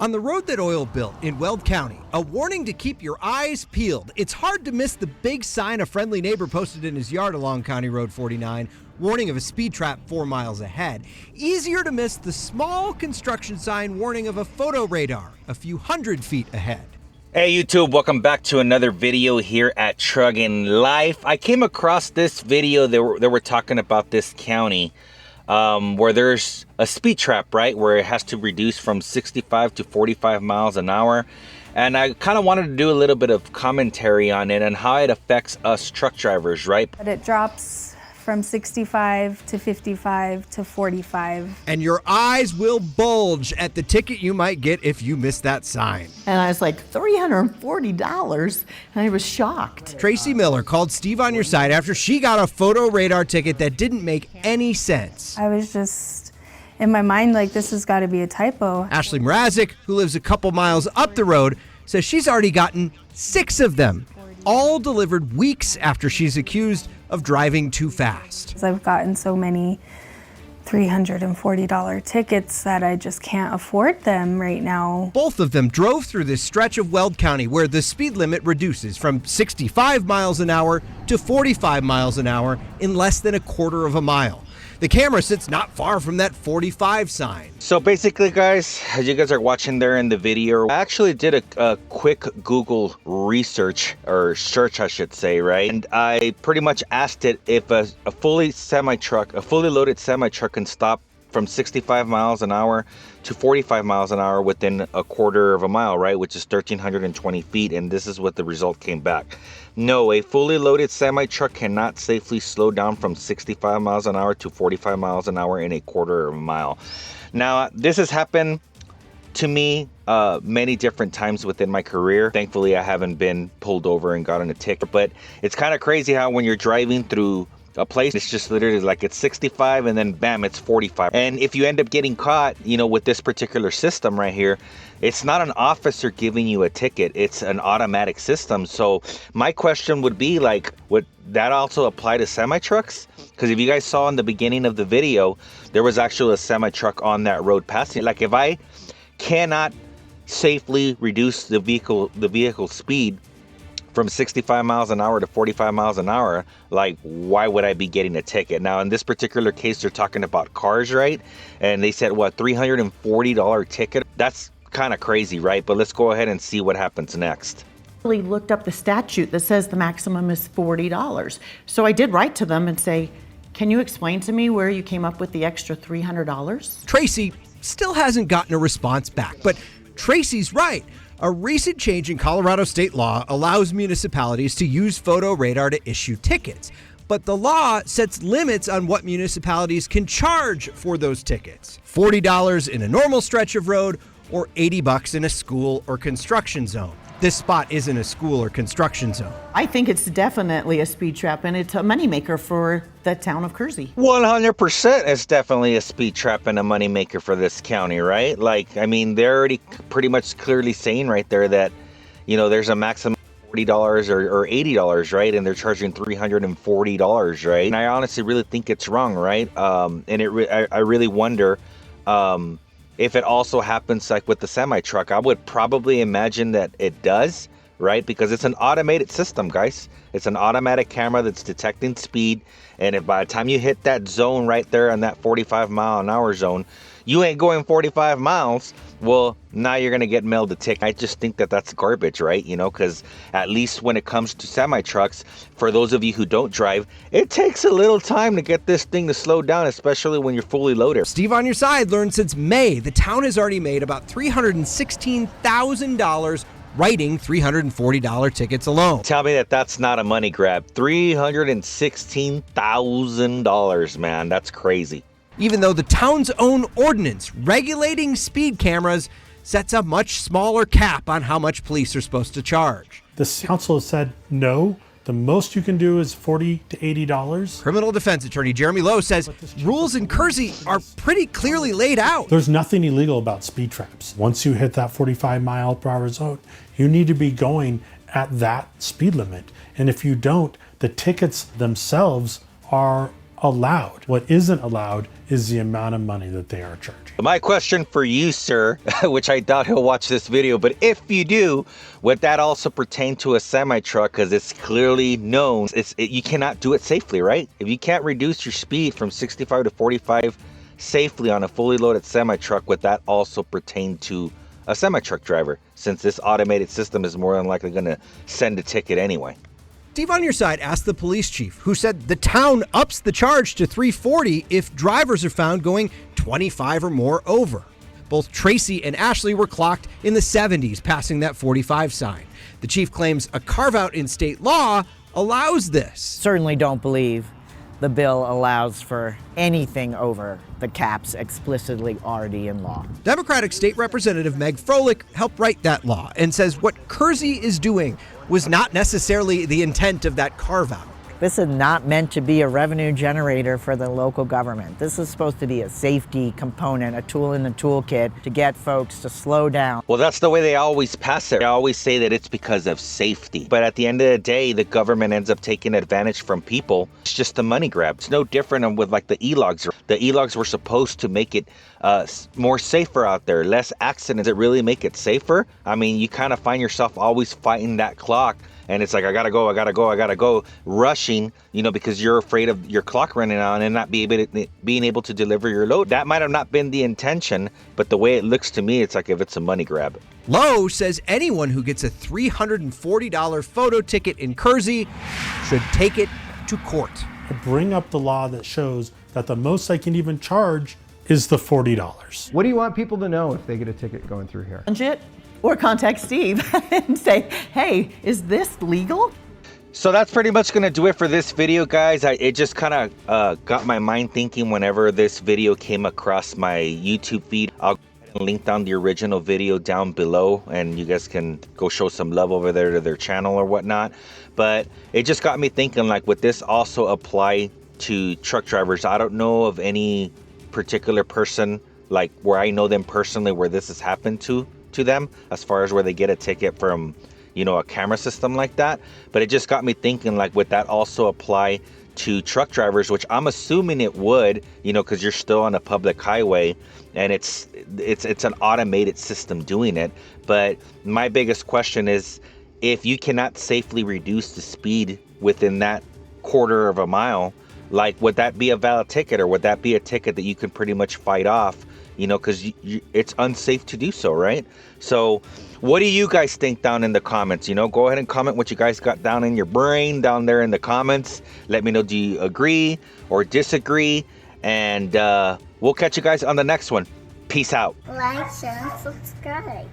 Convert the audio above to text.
On the road that oil built in Weld County, a warning to keep your eyes peeled. It's hard to miss the big sign a friendly neighbor posted in his yard along County Road 49, warning of a speed trap 4 miles ahead. Easier to miss the small construction sign warning of a photo radar a few hundred feet ahead. Hey YouTube, welcome back to another video here at Truggin Life. I came across this video that were talking about this county where there's a speed trap, right? Where it has to reduce from 65 to 45 miles an hour. And I kind of wanted to do a little bit of commentary on it and how it affects us truck drivers, right? But it drops from 65 to 55 to 45. And your eyes will bulge at the ticket you might get if you miss that sign. And I was like, $340, and I was shocked. Tracy Miller called Steve on Your Side after she got a photo radar ticket that didn't make any sense. I was just, in my mind, like, this has got to be a typo. Ashley Mrazek, who lives a couple miles up the road, says she's already gotten 6 of them, all delivered weeks after she's accused of driving too fast. I've gotten so many $340 tickets that I just can't afford them right now. Both of them drove through this stretch of Weld County where the speed limit reduces from 65 miles an hour to 45 miles an hour in less than a quarter of a mile. The camera sits not far from that 45 sign. So basically, guys, as you guys are watching there in the video, I actually did a quick Google research, or search I should say, right? And I pretty much asked it if a fully loaded semi-truck can stop from 65 miles an hour to 45 miles an hour within a quarter of a mile, right? Which is 1,320 feet. And this is what the result came back. No, a fully loaded semi-truck cannot safely slow down from 65 miles an hour to 45 miles an hour in a quarter of a mile. Now, this has happened to me many different times within my career. Thankfully, I haven't been pulled over and gotten a ticket, but it's kind of crazy how when you're driving through a place, it's just literally like it's 65 and then bam, it's 45. And if you end up getting caught, you know, with this particular system right here, it's not an officer giving you a ticket, it's an automatic system. So my question would be, like, would that also apply to semi-trucks? Because if you guys saw in the beginning of the video, there was actually a semi-truck on that road passing. Like, if I cannot safely reduce the vehicle speed from 65 miles an hour to 45 miles an hour, like, why would I be getting a ticket? Now, in this particular case, they're talking about cars, right? And they said, what, $340 ticket? That's kind of crazy, right? But let's go ahead and see what happens next. I looked up the statute that says the maximum is $40. So I did write to them and say, can you explain to me where you came up with the extra $300? Tracy still hasn't gotten a response back, but Tracy's right. A recent change in Colorado state law allows municipalities to use photo radar to issue tickets. But the law sets limits on what municipalities can charge for those tickets. $40 in a normal stretch of road or $80 in a school or construction zone. This spot isn't a school or construction zone. I think it's definitely a speed trap, and it's a moneymaker for the town of Kersey. 100% it's definitely a speed trap and a moneymaker for this county, right? Like, I mean, they're already pretty much clearly saying right there that, you know, there's a maximum $40 or $80, right? And they're charging $340, right? And I honestly really think it's wrong, right? And I really wonder if it also happens like with the semi-truck. I would probably imagine that it does, right? Because it's an automated system, guys. It's an automatic camera that's detecting speed. And if by the time you hit that zone right there in that 45 mile an hour zone, you ain't going 45 miles, well, now you're going to get mailed a ticket. I just think that that's garbage, right? You know, because at least when it comes to semi-trucks, for those of you who don't drive, it takes a little time to get this thing to slow down, especially when you're fully loaded. Steve on Your Side learned since May, the town has already made about $316,000 writing $340 tickets alone. Tell me that that's not a money grab. $316,000, man. That's crazy. Even though the town's own ordinance regulating speed cameras sets a much smaller cap on how much police are supposed to charge. The council has said no. The most you can do is $40 to $80. Criminal defense attorney Jeremy Lowe says rules in Kersey are pretty clearly laid out. There's nothing illegal about speed traps. Once you hit that 45 mile per hour zone, you need to be going at that speed limit. And if you don't, the tickets themselves are allowed. What isn't allowed is the amount of money that they are charging. My question for you, sir, which I doubt he'll watch this video, but if you do, would that also pertain to a semi-truck? Because it's clearly known you cannot do it safely, right? If you can't reduce your speed from 65 to 45 safely on a fully loaded semi-truck, would that also pertain to a semi-truck driver, since this automated system is more than likely going to send a ticket anyway? Steve on Your Side asked the police chief, who said the town ups the charge to $340 if drivers are found going 25 or more over. Both Tracy and Ashley were clocked in the 70s, passing that 45 sign. The chief claims a carve-out in state law allows this. Certainly don't believe the bill allows for anything over the caps explicitly already in law. Democratic State Representative Meg Froelich helped write that law and says what Kersey is doing was not necessarily the intent of that carve-out. This is not meant to be a revenue generator for the local government. This is supposed to be a safety component, a tool in the toolkit to get folks to slow down. Well, that's the way they always pass it. They always say that it's because of safety. But at the end of the day, the government ends up taking advantage from people. It's just a money grab. It's no different with like the e-logs. The e-logs were supposed to make it more safer out there, less accidents. Does it really make it safer? I mean, you kind of find yourself always fighting that clock. And it's like, I gotta go, rushing, because you're afraid of your clock running out and not being able to deliver your load. That might have not been the intention, but the way it looks to me, it's like if it's a money grab. Lowe says anyone who gets a $340 photo ticket in Kersey should take it to court. I bring up the law that shows that the most I can even charge is the $40. What do you want people to know if they get a ticket going through here? Budget, or contact Steve and say, hey, is this legal? So that's pretty much going to do it for this video, guys. It just kind of got my mind thinking whenever this video came across my YouTube feed. I'll link down the original video down below, and you guys can go show some love over there to their channel or whatnot. But it just got me thinking, like, would this also apply to truck drivers? I don't know of any particular person, like, where I know them personally, where this has happened to them, as far as where they get a ticket from, a camera system like that. But it just got me thinking, like, would that also apply to truck drivers, which I'm assuming it would, because you're still on a public highway and it's an automated system doing it. But my biggest question is, if you cannot safely reduce the speed within that quarter of a mile, like, would that be a valid ticket, or would that be a ticket that you can pretty much fight off, because it's unsafe to do so, right? So what do you guys think down in the comments? Go ahead and comment what you guys got down in your brain down there in the comments. Let me know, do you agree or disagree? And we'll catch you guys on the next one. Peace out. Like, share, and subscribe.